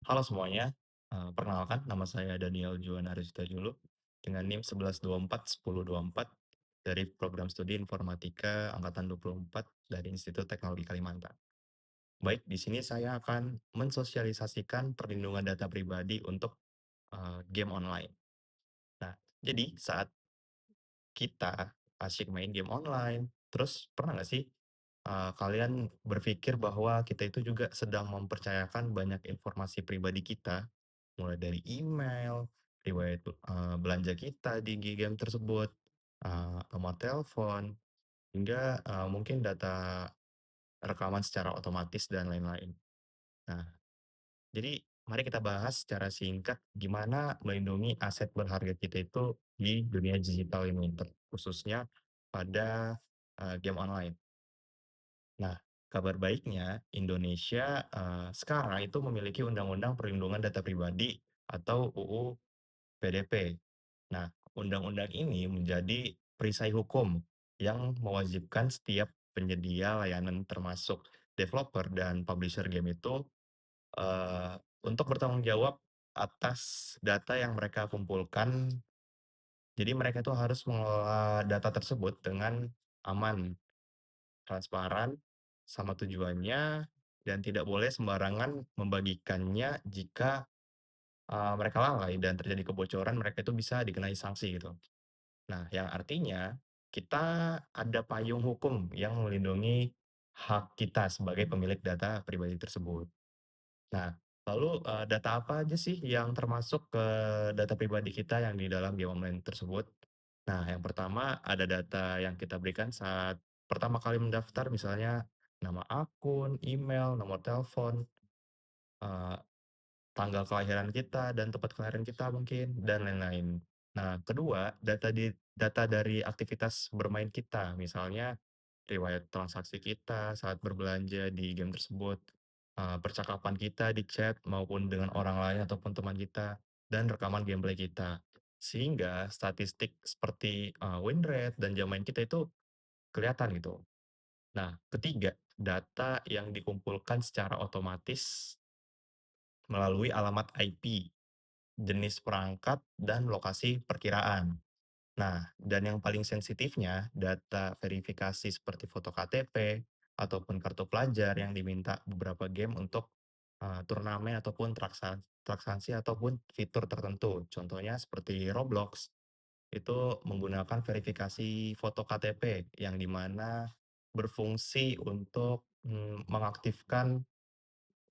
Halo semuanya, perkenalkan nama saya Daniel Juan Aristajulu dengan NIM 11241024 dari program studi Informatika angkatan 24 dari Institut Teknologi Kalimantan. Baik, di sini saya akan mensosialisasikan perlindungan data pribadi untuk, game online. Nah, jadi saat kita asyik main game online, terus pernah nggak sih, kalian berpikir bahwa kita itu juga sedang mempercayakan banyak informasi pribadi kita, mulai dari email, riwayat, belanja kita di game tersebut, nomor telepon, hingga, mungkin data rekaman secara otomatis dan lain-lain. Nah, jadi mari kita bahas secara singkat gimana melindungi aset berharga kita itu di dunia digital ini, khususnya pada, game online. Nah, kabar baiknya Indonesia, sekarang itu memiliki Undang-Undang Perlindungan Data Pribadi atau UU PDP. Nah, undang-undang ini menjadi perisai hukum yang mewajibkan setiap penyedia layanan termasuk developer dan publisher game itu, untuk bertanggung jawab atas data yang mereka kumpulkan. Jadi mereka itu harus mengelola data tersebut dengan aman, transparan, sama tujuannya, dan tidak boleh sembarangan membagikannya jika, mereka lalai dan terjadi kebocoran, mereka itu bisa dikenai sanksi gitu. Nah, yang artinya kita ada payung hukum yang melindungi hak kita sebagai pemilik data pribadi tersebut. Nah, lalu, data apa aja sih yang termasuk ke data pribadi kita yang di dalam game online tersebut? Nah, yang pertama ada data yang kita berikan saat pertama kali mendaftar, misalnya nama akun, email, nomor telepon, eee, tanggal kelahiran kita dan tempat kelahiran kita mungkin, dan lain-lain. Nah, kedua, data dari aktivitas bermain kita, misalnya riwayat transaksi kita saat berbelanja di game tersebut, percakapan kita di chat maupun dengan orang lain ataupun teman kita, dan rekaman gameplay kita. Sehingga statistik seperti, win rate dan jam main kita itu kelihatan gitu. Nah, ketiga, data yang dikumpulkan secara otomatis melalui alamat IP, jenis perangkat, dan lokasi perkiraan. Nah, dan yang paling sensitifnya, data verifikasi seperti foto KTP ataupun kartu pelajar yang diminta beberapa game untuk, turnamen ataupun transaksi ataupun fitur tertentu. Contohnya seperti Roblox, itu menggunakan verifikasi foto KTP yang di mana berfungsi untuk, mengaktifkan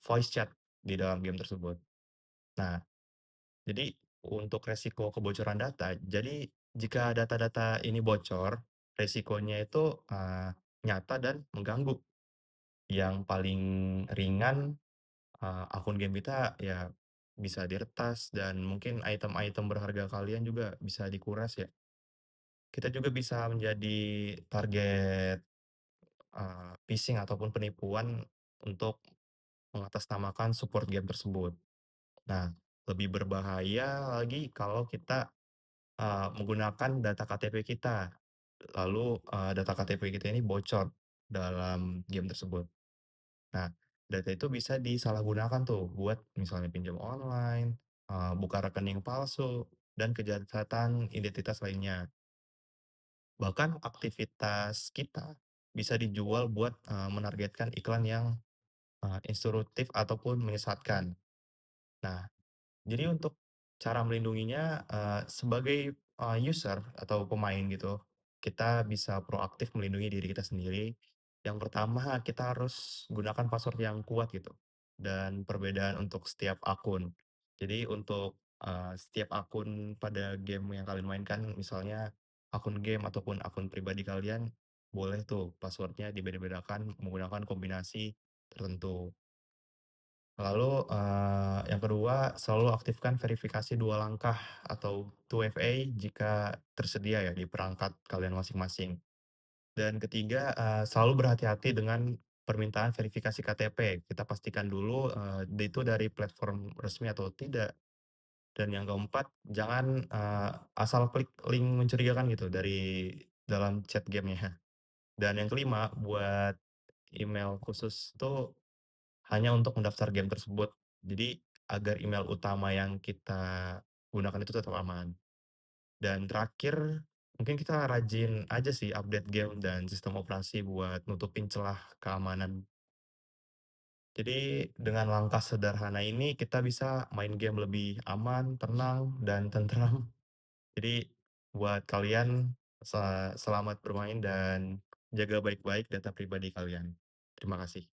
voice chat di dalam game tersebut. Nah, jadi untuk resiko kebocoran data, jadi jika data-data ini bocor, resikonya itu, nyata dan mengganggu. Yang paling ringan, akun game kita ya bisa diretas dan mungkin item-item berharga kalian juga bisa dikuras ya. Kita juga bisa menjadi target, phishing ataupun penipuan untuk mengatasnamakan support game tersebut. Nah, lebih berbahaya lagi kalau kita menggunakan data KTP kita, lalu, data KTP kita ini bocor dalam game tersebut. Nah, data itu bisa disalahgunakan tuh buat misalnya pinjam online, buka rekening palsu, dan kejahatan identitas lainnya. Bahkan aktivitas kita bisa dijual buat, menargetkan iklan yang, instruktif ataupun menyesatkan. Nah, jadi untuk cara melindunginya, sebagai, user atau pemain gitu, kita bisa proaktif melindungi diri kita sendiri. Yang pertama, kita harus gunakan password yang kuat gitu, dan perbedaan untuk setiap akun. Jadi untuk, setiap akun pada game yang kalian mainkan, misalnya akun game ataupun akun pribadi kalian, boleh tuh password-nya dibeda-bedakan menggunakan kombinasi tertentu. Lalu, yang kedua, selalu aktifkan verifikasi 2 langkah atau 2FA jika tersedia ya di perangkat kalian masing-masing. Dan ketiga, selalu berhati-hati dengan permintaan verifikasi KTP. Kita pastikan dulu, itu dari platform resmi atau tidak. Dan yang keempat, jangan, asal klik link mencurigakan gitu dari dalam chat game-nya. Dan yang kelima, buat email khusus tuh hanya untuk mendaftar game tersebut. Jadi agar email utama yang kita gunakan itu tetap aman. Dan terakhir, mungkin kita rajin aja sih update game dan sistem operasi buat nutupin celah keamanan. Jadi dengan langkah sederhana ini kita bisa main game lebih aman, tenang, dan tentram. Jadi buat kalian selamat bermain dan jaga baik-baik data pribadi kalian. Terima kasih.